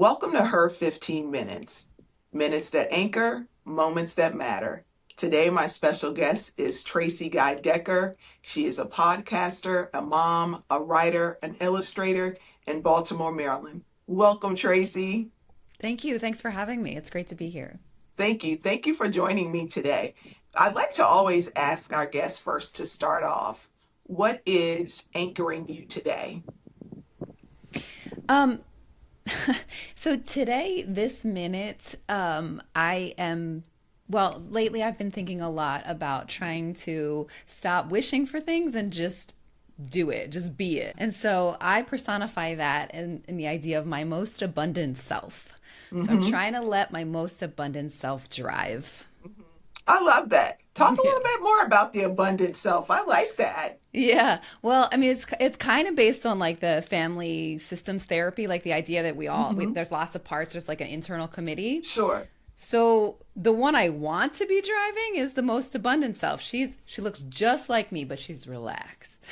Welcome to Her 15 Minutes. Minutes that anchor, moments that matter. Today, my special guest is Tracie Guy Decker. She is a podcaster, a mom, a writer, an illustrator in Baltimore, Maryland. Welcome, Tracie. Thank you. Thanks for having me. It's great to be here. Thank you. Thank you for joining me today. I'd like to always ask our guests first to start off, what is anchoring you today? Um, so today, this minute, lately I've been thinking a lot about trying to stop wishing for things and just do it, just be it. And so I personify that in the idea of my most abundant self. So I'm hmm trying to let my most abundant self drive. I love that. Talk a little bit more about the abundant self. I like that. Yeah. Well, I mean, it's kind of based on like the family systems therapy, like the idea that hmm there's lots of parts. There's like an internal committee. Sure. So the one I want to be driving is the most abundant self. She looks just like me, but she's relaxed.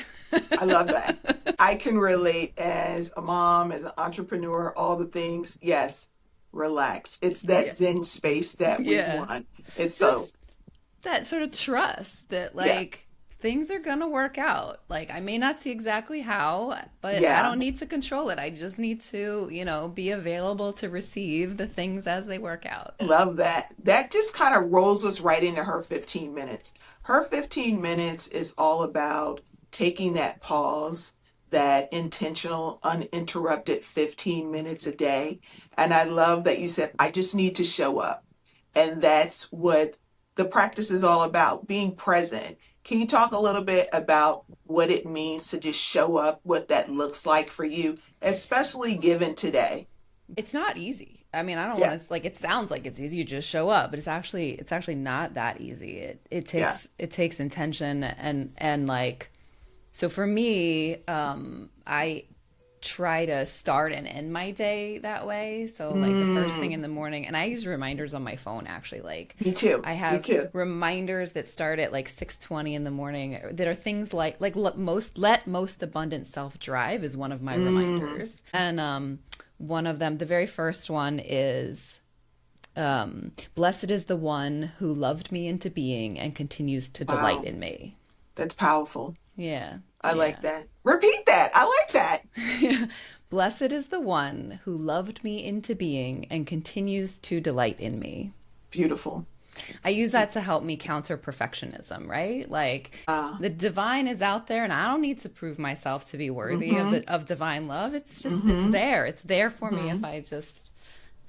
I love that. I can relate as a mom, as an entrepreneur, all the things. Yes, relax. It's that Yeah. Zen space that we Yeah. want. It's so, Just that sort of trust that yeah, like things are gonna work out. Like I may not see exactly how, but I yeah. don't need to control it. I just need to, be available to receive the things as they work out. Love that. That just kind of rolls us right into her 15 minutes. Her 15 minutes is all about taking that pause, that intentional, uninterrupted 15 minutes a day. And I love that you said, I just need to show up. And that's what the practice is all about, being present. Can you talk a little bit about what it means to just show up, what that looks like for you, especially given today? It's not easy. I mean, I don't Yeah, want to like it sounds like it's easy, you just show up, but it's actually not that easy. It yeah. takes intention and like so for me, I try to start and end my day that way. So like the first thing in Mm, the morning, and I use reminders on my phone actually. Like me too. I Me have too. reminders that start at like 6:20 in the morning that are things like let most abundant self drive is one of my Mm, reminders. And one of them, the very first one is blessed is the one who loved me into being and continues to delight wow. in me. That's powerful. Yeah. I like Yeah. that. Repeat that. I like that. Blessed is the one who loved me into being and continues to delight in me. Beautiful. I use that to help me counter perfectionism, right? Like Uh, the divine is out there and I don't need to prove myself to be worthy of mm-hmm, of divine love. It's mm-hmm, there. It's there for me mm-hmm. if I just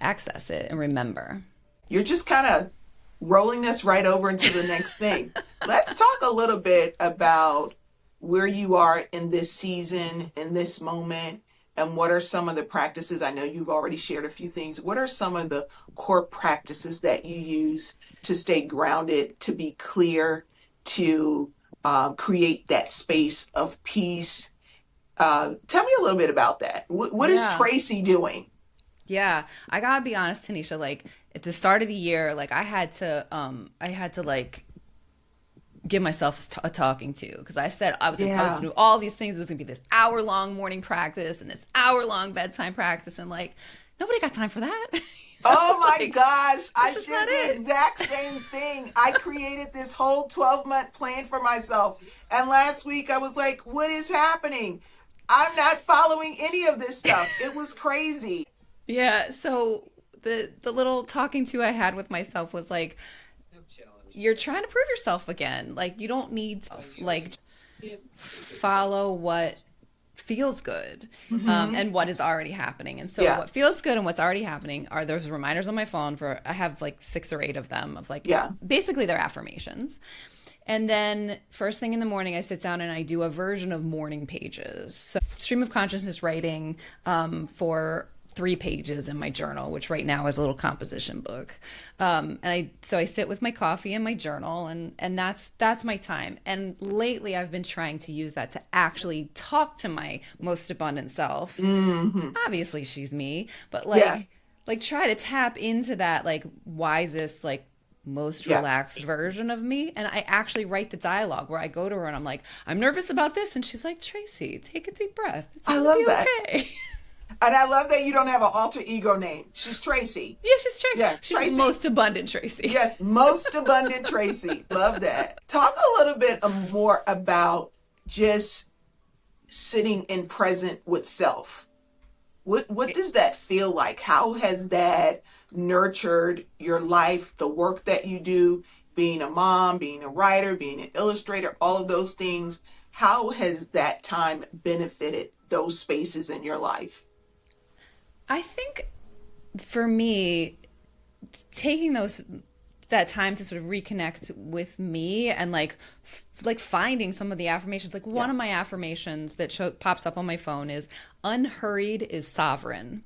access it and remember. You're just kind of rolling us right over into the next thing. Let's talk a little bit about where you are in this season, in this moment, and what are some of the practices? I know you've already shared a few things. What are some of the core practices that you use to stay grounded, to be clear, to create that space of peace? Tell me a little bit about that. What is Yeah. Tracie doing? Yeah, I gotta be honest, Tanisha. Like at the start of the year, like I had to like give myself a talking to because I was Yeah. gonna do all these things. It was gonna be this hour long morning practice and this hour long bedtime practice, and like nobody got time for that. Oh my Like gosh, that's I just did not the it. exact same thing. I created this whole 12-month plan for myself. And last week I was like, what is happening? I'm not following any of this stuff. It was crazy. Yeah. So the little talking to I had with myself was like, you're trying to prove yourself again. Like you don't need to like follow what feels good hmm and what is already happening. And so Yeah. what feels good and what's already happening are those reminders on my phone for I have like 6 or 8 of them of like Yeah. basically they're affirmations. And then first thing in the morning, I sit down and I do a version of morning pages. So stream of consciousness writing for 3 pages in my journal, which right now is a little composition book. And I sit with my coffee and my journal, and that's my time. And lately, I've been trying to use that to actually talk to my most abundant self. hmm Obviously, she's me, but Yeah. like try to tap into that like wisest like most Yeah. relaxed version of me. And I actually write the dialogue where I go to her and I'm like, I'm nervous about this, and she's like, Tracie, take a deep breath, it's I gonna love be that. okay. And I love that you don't have an alter ego name. She's Tracie. Yeah, she's Tracie. Yeah, She's Tracie. most abundant Tracie. Yes, most abundant Tracie. Love that. Talk a little bit more about just sitting in present with self. What does that feel like? How has that nurtured your life, the work that you do, being a mom, being a writer, being an illustrator, all of those things? How has that time benefited those spaces in your life? I think for me, taking that time to sort of reconnect with me and like finding some of the affirmations. Like one Yeah. of my affirmations that pops up on my phone is unhurried is sovereign.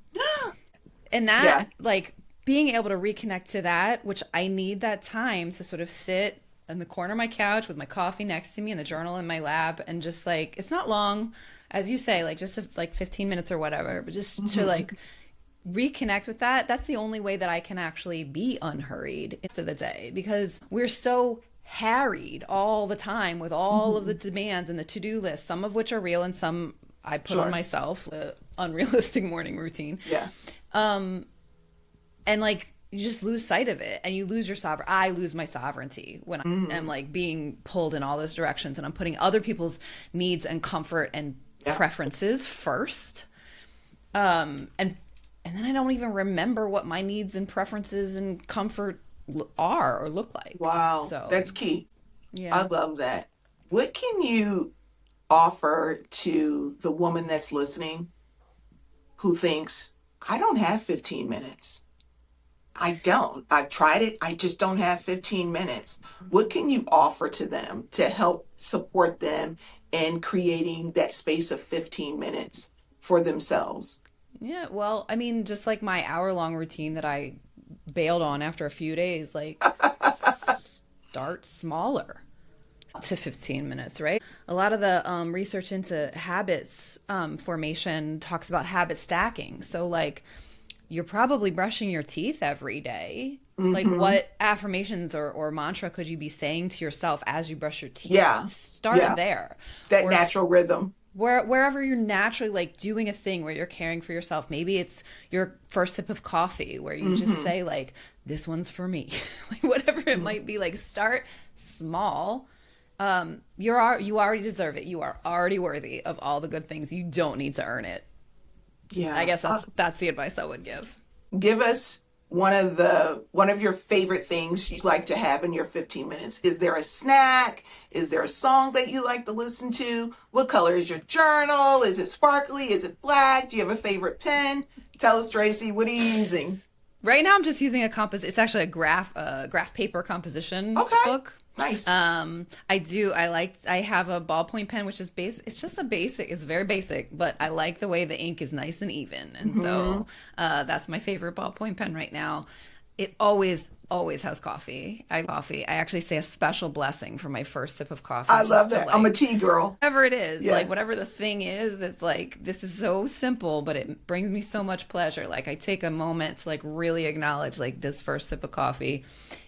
And Yeah. that, like, being able to reconnect to that, which I need that time to sort of sit in the corner of my couch with my coffee next to me and the journal in my lap, and just like, it's not long, as you say, like just like 15 minutes or whatever, but just to like reconnect with that. That's the only way that I can actually be unhurried into the day, because we're so harried all the time with all of the demands and the to-do list, some of which are real and some I put on Sure. myself, the unrealistic morning routine. Yeah. And like, you just lose sight of it, and you lose your sovereign. I lose my sovereignty when I am like being pulled in all those directions, and I'm putting other people's needs and comfort and Yeah. preferences first. And then I don't even remember what my needs and preferences and comfort are or look like. Wow. So That's key. I yeah. love that. What can you offer to the woman that's listening who thinks, I don't have 15 minutes? I don't. I've tried it. I just don't have 15 minutes. What can you offer to them to help support them in creating that space of 15 minutes for themselves? Yeah, well, I mean, just like my hour-long routine that I bailed on after a few days, like start smaller to 15 minutes, right? A lot of the research into habits formation talks about habit stacking. So, like, you're probably brushing your teeth every day. Like, Hmm. what affirmations or mantra could you be saying to yourself as you brush your teeth? Yeah. Start Yeah. there. That Or natural rhythm. wherever you're naturally like doing a thing where you're caring for yourself. Maybe it's your first sip of coffee where you just Hmm. say like, this one's for me. Like whatever it might be, like start small. You already deserve it. You are already worthy of all the good things. You don't need to earn it. I Yeah. guess that's the advice I would give. Give us one of your favorite things you like to have in your 15 minutes. Is there a snack? Is there a song that you like to listen to? What color is your journal? Is it sparkly? Is it black? Do you have a favorite pen? Tell us, Tracie, what are you using? Right now, I'm just using a It's actually a graph paper composition Okay. book. Nice. I have a ballpoint pen, which is it's just a basic, it's very basic, but I like the way the ink is nice and even. And so that's my favorite ballpoint pen right now. It always has coffee. I actually say a special blessing for my first sip of coffee, I love just to that. I'm a like, tea girl. whatever it is, Yeah. like whatever the thing is, it's like, this is so simple, but it brings me so much pleasure. Like I take a moment to like really acknowledge like this first sip of coffee.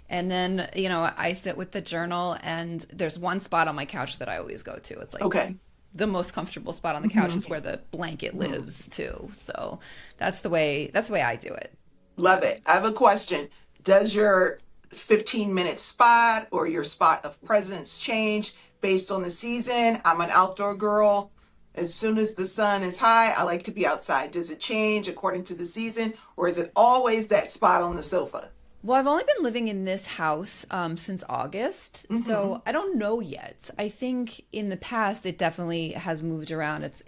And then, I sit with the journal, and there's one spot on my couch that I always go to. It's like Okay. the most comfortable spot on the couch is where the blanket lives too. So that's the way I do it. Love it. I have a question. Does your 15-minute spot or your spot of presence change based on the season? I'm an outdoor girl. As soon as the sun is high, I like to be outside. Does it change according to the season, or is it always that spot on the sofa? Well, I've only been living in this house since August, so I don't know yet. I think in the past it definitely has moved around. It's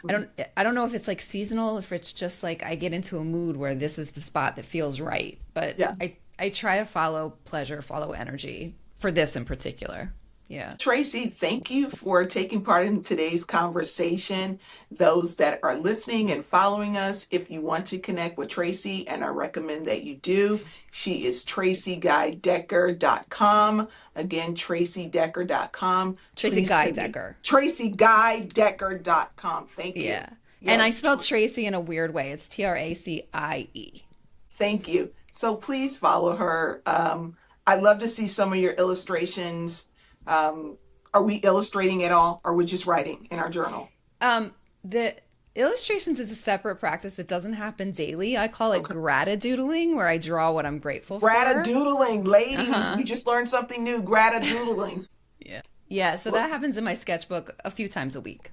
I don't know if it's like seasonal, if it's just like I get into a mood where this is the spot that feels right. But Yeah. I try to follow pleasure, follow energy for this in particular. Yeah. Tracie, thank you for taking part in today's conversation. Those that are listening and following us, if you want to connect with Tracie, and I recommend that you do, she is TracieGuyDecker.com. Again, TracieDecker.com. Tracy Guy Decker. TracieGuyDecker.com. Thank you. Yeah. And I Yes, spelled Tracy in a weird way. It's Tracie. thank you. So please follow her. I'd love to see some of your illustrations. Are we illustrating at all, or are we just writing in our journal? The Illustrations is a separate practice that doesn't happen daily. I call it Okay. gratadoodling, where I draw what I'm grateful for. Gratadoodling, ladies, Uh-huh. you just learned something new. Gratadoodling. Yeah. Yeah, so Well, that happens in my sketchbook a few times a week.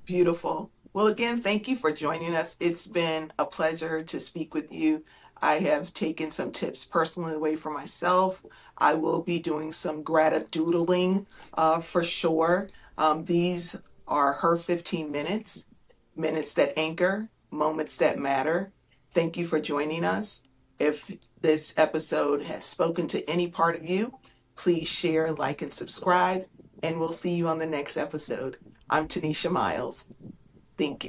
beautiful. Well, again, thank you for joining us. It's been a pleasure to speak with you. I have taken some tips personally away for myself. I will be doing some gratadoodling for sure. These are her 15 minutes, minutes that anchor, moments that matter. Thank you for joining us. If this episode has spoken to any part of you, please share, like, and subscribe, and we'll see you on the next episode. I'm Tanesha Myles. Thank you.